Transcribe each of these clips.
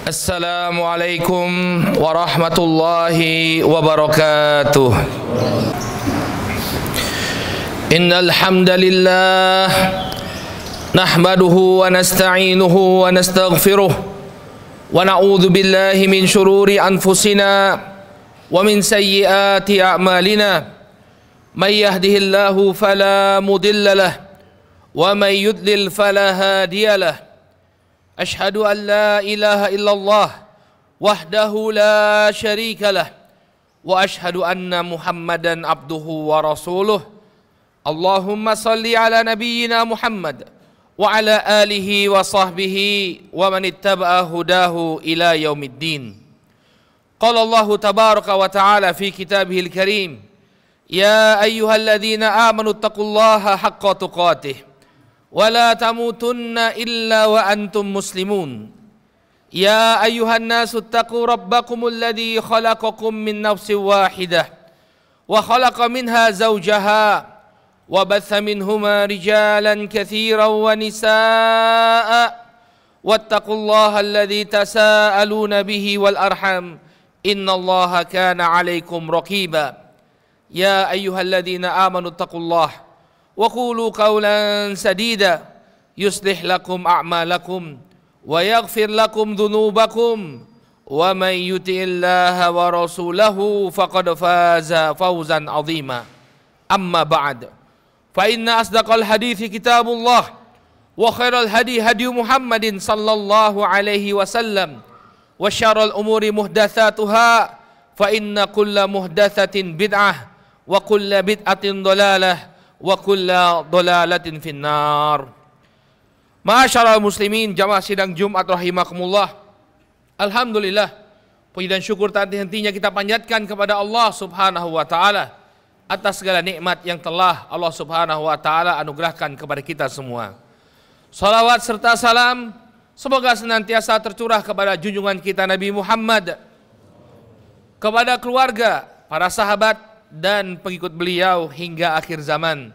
Assalamualaikum warahmatullahi wabarakatuh. Innal hamdalillah nahmaduhu wa nasta'inuhu wa nastaghfiruh wa na'udzu billahi min shururi anfusina wa min sayyiati a'malina. May yahdihillahu fala mudilla lahu wa may yudlil fala hadiya lahu. Ashhadu an la ilaha illallah wahdahu la syarika lah wa ashhadu anna Muhammadan abduhu wa rasuluh. Allahumma salli ala nabiyyina Muhammad wa ala alihi wa sahbihi wa man ittaba'a hudahu ila yaumiddin. Qala Allah tabaraka wa ta'ala fi kitabihil karim, ya ayyuhalladzina amanu taqullaha haqqa tuqatih wa la tamutunna illa wa antum muslimun. Ya ayyuhan nasu taqu rabbakumul ladzi khalaqakum min nafsin wahidah wa khalaqa minha zawjaha wa batha minhuma rijalan katsiran wa nisaa'a wattaqullaha alladzi tasaaluna bihi wal arham innallaha kana 'alaikum raqiba. Ya ayyuhalladzina amanu taqullaha wa qulu qawlan sadida yuslih lakum a'malakum wa yaghfir lakum dhunubakum wa may yuti'illaha wa rasulahu faqad faza fawzan 'azima. Amma ba'd, fa inna asdaqal hadithi kitabullah wa khairal hadi hadi Muhammadin sallallahu alaihi wasallam wa syarrul umuri muhdatsatuha fa inna kulla muhdatsatin bid'ah wa kulla bid'atin dhalalah wa kulla dhalalatin finnar. Ma'asyiral muslimin, jamaah sidang Jumat rahimakumullah. Alhamdulillah, puji dan syukur tak henti-hentinya kita panjatkan kepada Allah Subhanahu wa taala atas segala nikmat yang telah Allah Subhanahu wa taala anugerahkan kepada kita semua. Salawat serta salam semoga senantiasa tercurah kepada junjungan kita Nabi Muhammad, kepada keluarga, para sahabat dan pengikut beliau hingga akhir zaman.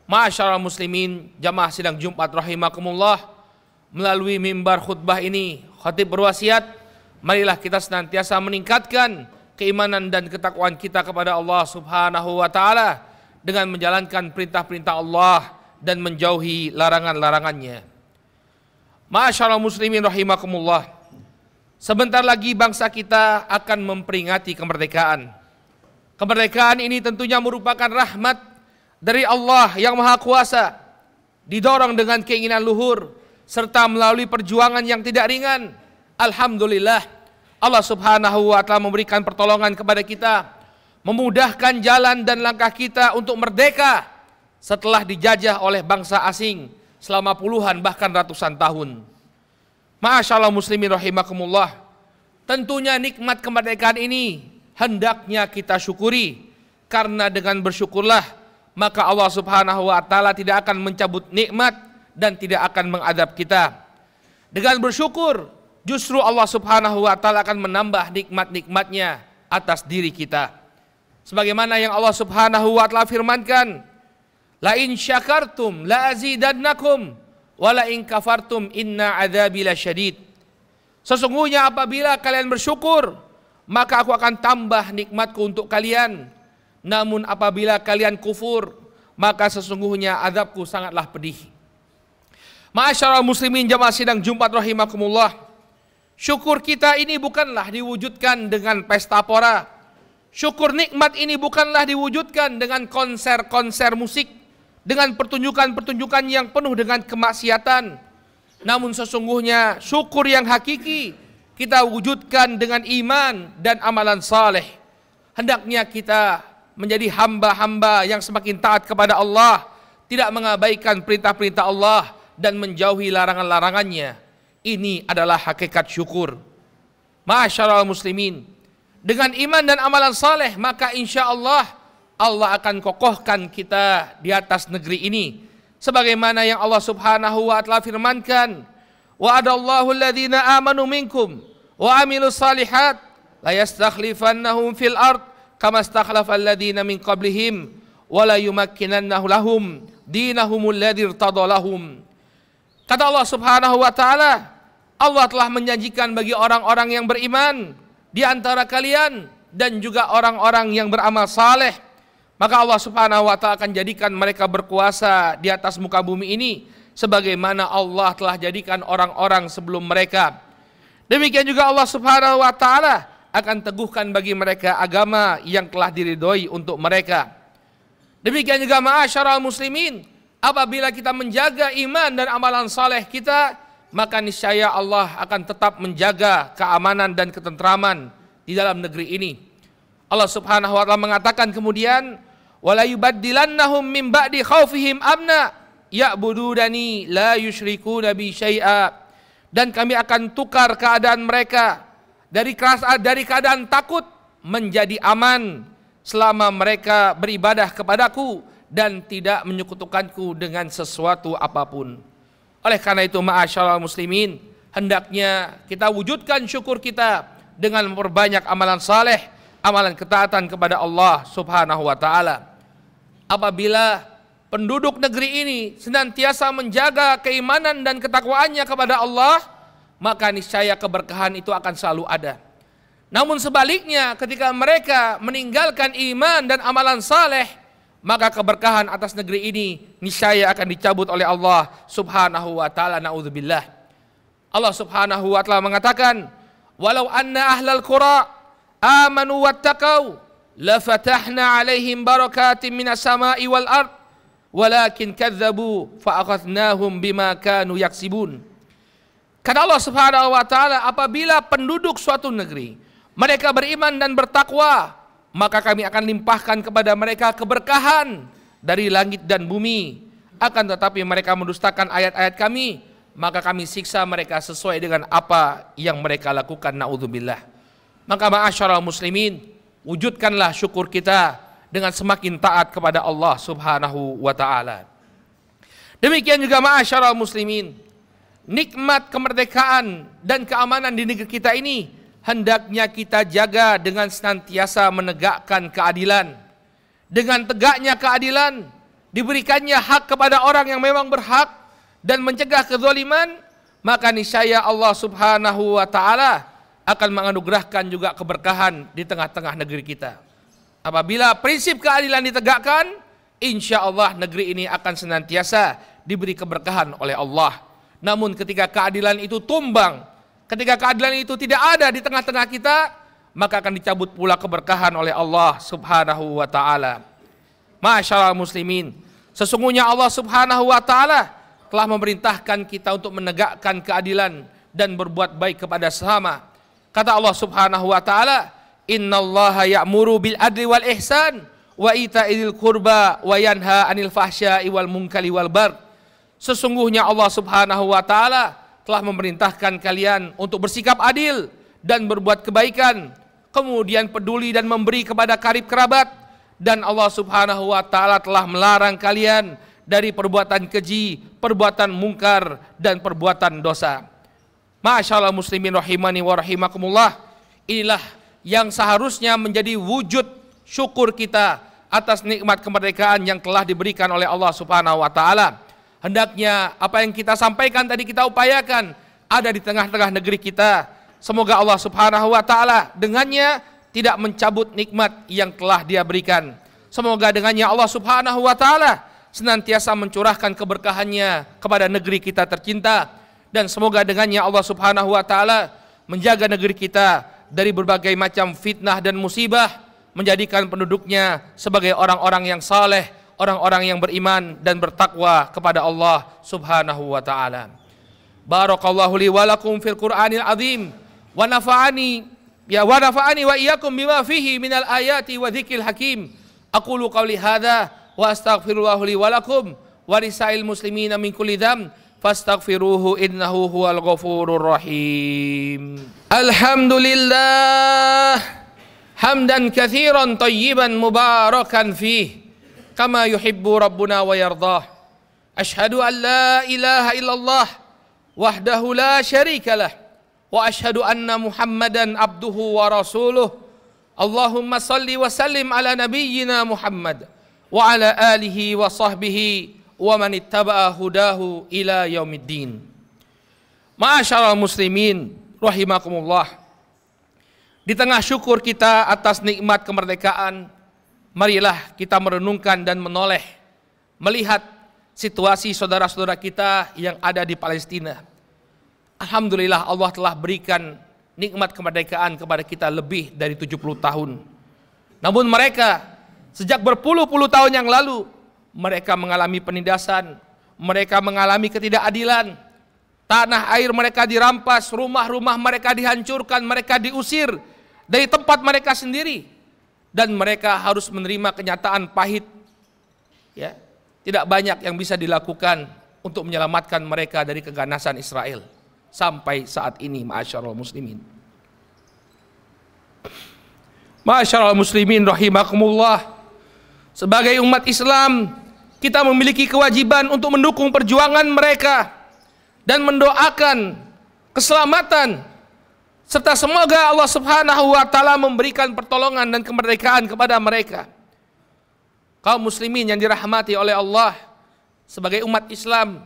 Ma'asyiral muslimin, jamaah sidang Jumat rahimakumullah, melalui mimbar khutbah ini khatib berwasiat, marilah kita senantiasa meningkatkan keimanan dan ketakwaan kita kepada Allah Subhanahu wa taala dengan menjalankan perintah-perintah Allah dan menjauhi larangan-larangannya. Ma'asyiral muslimin rahimakumullah, sebentar lagi bangsa kita akan memperingati kemerdekaan. Kemerdekaan ini tentunya merupakan rahmat dari Allah yang Maha Kuasa, didorong dengan keinginan luhur serta melalui perjuangan yang tidak ringan. Alhamdulillah, Allah Subhanahu wa taala memberikan pertolongan kepada kita, memudahkan jalan dan langkah kita untuk merdeka setelah dijajah oleh bangsa asing selama puluhan bahkan ratusan tahun. Ma'asyiral muslimin rahimakumullah, tentunya nikmat kemerdekaan ini hendaknya kita syukuri, karena dengan bersyukurlah maka Allah Subhanahu wa taala tidak akan mencabut nikmat dan tidak akan mengadab kita. Dengan bersyukur justru Allah Subhanahu wa taala akan menambah nikmat-nikmatnya atas diri kita. Sebagaimana yang Allah Subhanahu wa taala firmankan, la in syakartum la azidannakum wa la in kafartum inna adzabi lasyadid. Sesungguhnya apabila kalian bersyukur maka aku akan tambah nikmatku untuk kalian. Namun apabila kalian kufur, maka sesungguhnya azabku sangatlah pedih. Ma'asyiral muslimin, jamaah sidang Jumat rahimakumullah, syukur kita ini bukanlah diwujudkan dengan pesta pora. Syukur nikmat ini bukanlah diwujudkan dengan konser-konser musik, dengan pertunjukan-pertunjukan yang penuh dengan kemaksiatan. Namun sesungguhnya syukur yang hakiki kita wujudkan dengan iman dan amalan saleh. Hendaknya kita menjadi hamba-hamba yang semakin taat kepada Allah, tidak mengabaikan perintah-perintah Allah dan menjauhi larangan-larangannya. Ini adalah hakikat syukur. Ma'asyiral muslimin, dengan iman dan amalan saleh maka insya Allah Allah akan kokohkan kita di atas negeri ini, sebagaimana yang Allah Subhanahu wa taala firmankan, wa'adallahu alladhina amanu minkum wa amilus salihat la yastakhlifannahum fil ard kama stakhlafal ladzina min qablihim wa la yumakkinannahu lahum dinahumul ladzi irtadha lahum. Kata Allah Subhanahu wa taala, Allah telah menjanjikan bagi orang-orang yang beriman di antara kalian dan juga orang-orang yang beramal saleh, maka Allah Subhanahu wa taala akan jadikan mereka berkuasa di atas muka bumi ini sebagaimana Allah telah jadikan orang-orang sebelum mereka. Demikian juga Allah Subhanahu wa taala akan teguhkan bagi mereka agama yang telah diridhoi untuk mereka. Demikian juga ma'asyaral muslimin, apabila kita menjaga iman dan amalan saleh kita, maka niscaya Allah akan tetap menjaga keamanan dan ketentraman di dalam negeri ini. Allah Subhanahu wa taala mengatakan kemudian, wala yubaddilannahum min ba'di khaufihim amna ya'bududani la yusyrikuna bi syai'a. Dan kami akan tukar keadaan mereka dari keadaan takut menjadi aman selama mereka beribadah kepadaku dan tidak menyekutukanku dengan sesuatu apapun. Oleh karena itu ma'asyiral muslimin, hendaknya kita wujudkan syukur kita dengan memperbanyak amalan saleh, amalan ketaatan kepada Allah Subhanahu wa taala. Apabila penduduk negeri ini senantiasa menjaga keimanan dan ketakwaannya kepada Allah, maka niscaya keberkahan itu akan selalu ada. Namun sebaliknya, ketika mereka meninggalkan iman dan amalan saleh, maka keberkahan atas negeri ini niscaya akan dicabut oleh Allah Subhanahu wa taala. Naudzubillah. Allah Subhanahu wa taala mengatakan, walau anna ahlal qura amanu wattaqau lafatahna alaihim barakatin minas sama'i wal ard walakin kadzabu fa'akhadnahum bima kanu yaksibun. Kata Allah Subhanahu wa taala, apabila penduduk suatu negeri mereka beriman dan bertakwa, maka kami akan limpahkan kepada mereka keberkahan dari langit dan bumi. Akan tetapi mereka mendustakan ayat-ayat kami, maka kami siksa mereka sesuai dengan apa yang mereka lakukan. Naudzubillah. Maka ma'asyiral muslimin, wujudkanlah syukur kita dengan semakin taat kepada Allah Subhanahu wa taala. Demikian juga ma'asyiral muslimin, nikmat kemerdekaan dan keamanan di negeri kita ini hendaknya kita jaga dengan senantiasa menegakkan keadilan. Dengan tegaknya keadilan, diberikannya hak kepada orang yang memang berhak dan mencegah kezaliman, maka niscaya Allah Subhanahu wa taala akan menganugerahkan juga keberkahan di tengah-tengah negeri kita. Apabila prinsip keadilan ditegakkan, insya Allah negeri ini akan senantiasa diberi keberkahan oleh Allah. Namun ketika keadilan itu tumbang, ketika keadilan itu tidak ada di tengah-tengah kita, maka akan dicabut pula keberkahan oleh Allah Subhanahu wa taala. Ma'asyiral muslimin, sesungguhnya Allah Subhanahu wa taala telah memerintahkan kita untuk menegakkan keadilan dan berbuat baik kepada sesama. Kata Allah Subhanahu wa taala, innallaha ya'muru bil adli wal ihsan wa ita'il qurba wa yanha 'anil fahsya'i wal munkari wal baghi. Sesungguhnya Allah Subhanahu wa taala telah memerintahkan kalian untuk bersikap adil dan berbuat kebaikan, kemudian peduli dan memberi kepada karib kerabat, dan Allah Subhanahu wa taala telah melarang kalian dari perbuatan keji, perbuatan mungkar dan perbuatan dosa. Masyaallah muslimin rahimani wa rahimakumullah, inilah yang seharusnya menjadi wujud syukur kita atas nikmat kemerdekaan yang telah diberikan oleh Allah Subhanahu wa taala. Hendaknya apa yang kita sampaikan tadi kita upayakan ada di tengah-tengah negeri kita. Semoga Allah Subhanahu wa taala dengannya tidak mencabut nikmat yang telah Dia berikan. Semoga dengannya Allah Subhanahu wa taala senantiasa mencurahkan keberkahannya kepada negeri kita tercinta, dan semoga dengannya Allah Subhanahu wa taala menjaga negeri kita dari berbagai macam fitnah dan musibah, menjadikan penduduknya sebagai orang-orang yang saleh, orang-orang yang beriman dan bertakwa kepada Allah Subhanahu wa taala. Barakallahu li wa lakum fil Qur'anil azim wa nafa'ani wa iyyakum bima fihi minal ayati wa dzikril hakim. Aqulu qawli hadza wa astaghfirullah li wa lakum wa lisail muslimina min kulli dzamb fastaghfiruhu innahu huwal ghafurur rahim. Alhamdulillah hamdan katsiran thayyiban mubarakan fihi kama yuhibbu rabbuna wa yardah. Ashhadu an la ilaha illallah wahdahu la syarika lah wa ashhadu anna Muhammadan abduhu wa rasuluh. Allahumma salli wa sallim ala nabiyyina Muhammad wa ala alihi wa sahbihi wa man ittaba'a hudahu ila yaumiddin. Ma'asyiral muslimin rahimakumullah. Di tengah syukur kita atas nikmat kemerdekaan, marilah kita merenungkan dan menoleh melihat situasi saudara-saudara kita yang ada di Palestina. Alhamdulillah Allah telah berikan nikmat kemerdekaan kepada kita lebih dari 70 tahun. Namun mereka sejak berpuluh-puluh tahun yang lalu mereka mengalami penindasan, mereka mengalami ketidakadilan. Tanah air mereka dirampas, rumah-rumah mereka dihancurkan, mereka diusir dari tempat mereka sendiri, dan mereka harus menerima kenyataan pahit. Ya, tidak banyak yang bisa dilakukan untuk menyelamatkan mereka dari keganasan Israel sampai saat ini. Ma'asyiral muslimin. Ma'asyiral muslimin rahimakumullah. Sebagai umat Islam, kita memiliki kewajiban untuk mendukung perjuangan mereka dan mendoakan keselamatan, serta semoga Allah Subhanahu wa Ta'ala memberikan pertolongan dan kemerdekaan kepada mereka. Kaum muslimin yang dirahmati oleh Allah, sebagai umat Islam,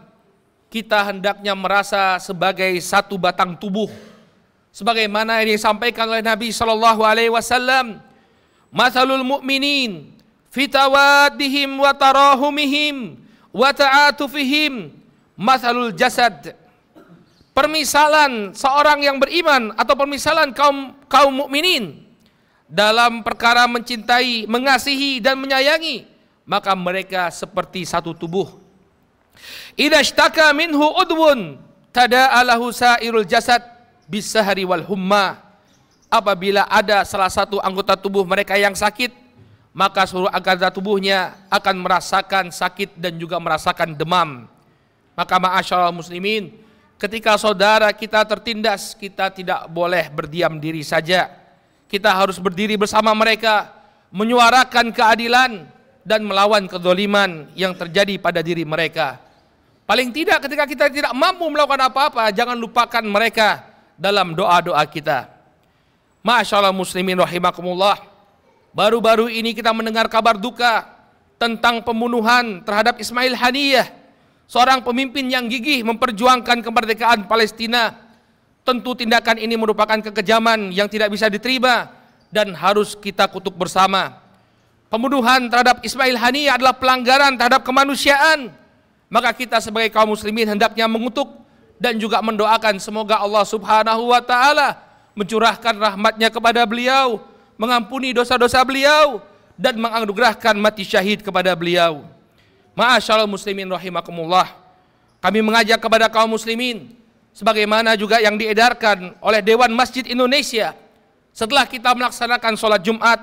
kita hendaknya merasa sebagai satu batang tubuh, sebagaimana yang disampaikan oleh Nabi Shallallahu Alaihi Wasallam, "Mathalul mu'minin fi tawaddihim wa tarahumihim wa ta'atufihim mathalul jasad." Permisalan seorang yang beriman atau permisalan kaum mukminin dalam perkara mencintai, mengasihi dan menyayangi, maka mereka seperti satu tubuh. Idza ishtaka minhu udwun tada'a lahu sa'irul jasad bisahri wal humma. Apabila ada salah satu anggota tubuh mereka yang sakit, maka seluruh anggota tubuhnya akan merasakan sakit dan juga merasakan demam. Maka ma'asyiral muslimin, ketika saudara kita tertindas, kita tidak boleh berdiam diri saja. Kita harus berdiri bersama mereka, menyuarakan keadilan dan melawan kezaliman yang terjadi pada diri mereka. Paling tidak ketika kita tidak mampu melakukan apa-apa, jangan lupakan mereka dalam doa-doa kita. Ma'asyiral muslimin rahimakumullah. Baru-baru ini kita mendengar kabar duka tentang pembunuhan terhadap Ismail Haniyah, seorang pemimpin yang gigih memperjuangkan kemerdekaan Palestina. Tentu tindakan ini merupakan kekejaman yang tidak bisa diterima dan harus kita kutuk bersama. Pembunuhan terhadap Ismail Haniyah adalah pelanggaran terhadap kemanusiaan. Maka kita sebagai kaum muslimin hendaknya mengutuk dan juga mendoakan semoga Allah Subhanahu wa Ta'ala mencurahkan rahmatnya kepada beliau, mengampuni dosa-dosa beliau, dan menganugerahkan mati syahid kepada beliau. Ma'asyiral muslimin rahimakumullah. Kami mengajak kepada kaum muslimin, sebagaimana juga yang diedarkan oleh Dewan Masjid Indonesia, setelah kita melaksanakan sholat Jumat,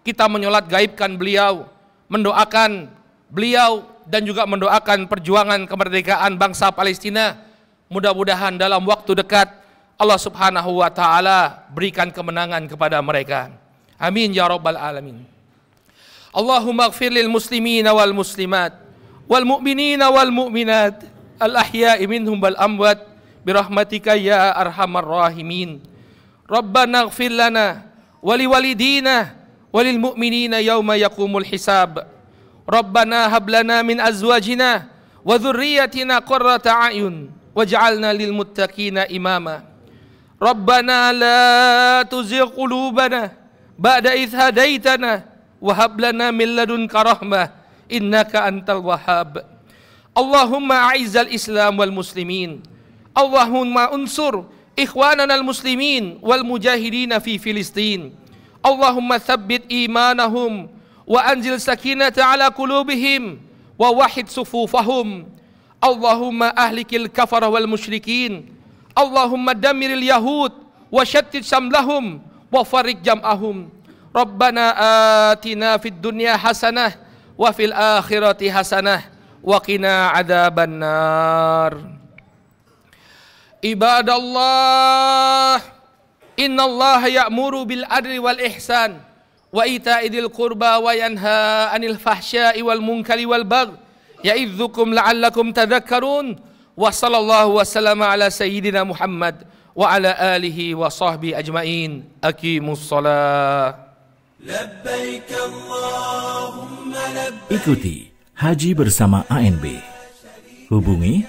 kita menyolat gaibkan beliau, mendoakan beliau, dan juga mendoakan perjuangan kemerdekaan bangsa Palestina. Mudah-mudahan dalam waktu dekat Allah Subhanahu wa Ta'ala berikan kemenangan kepada mereka. Amin ya rabbal alamin. Allahumma ighfir lil muslimina wal muslimat wal mu'minina wal mu'minat al ahya'i minhum wal amwat birahmatika ya arhamar rahimin. Rabbana ighfir lana wa liwalidina walil mu'minina yawma yaqumul hisab. Rabbana hab lana min azwajina wa dhurriyyatina qurrata a'yun waj'alna lil muttaqina imama. Rabbana la tuzigh qulubana ba'da idh hadaitana wa hab lana min ladunka rahmah innaka antal wahhab. Allahumma a'izzal islam wal muslimin. Allahumma unsur ikhwanana al muslimin wal mujahidin fi Filistin. Allahumma thabbit imanahum wa anzil sakinata ala qulubihim wa wahid sufufahum. Allahumma ahlikil kafara wal musyrikin. Allahumma damiril yahud wa shattit samlahum wa farik jam'ahum. Rabbana atina fid dunya hasanah wa fil akhirati hasanah wa qina adzaban nar. Ibadallah, innallaha ya'muru bil adli wal ihsan wa ita'i dzil qurba wa yanha 'anil fahsya'i wal munkari wal baghi ya'idzukum la'allakum tadhakkarun. Wa sallallahu wa sallama ala sayyidina Muhammad wa ala alihi wa sahbihi ajma'in. Aqimus shalah. Labbaik Allahumma labbaik. Ikuti Haji Bersama ANB. Hubungi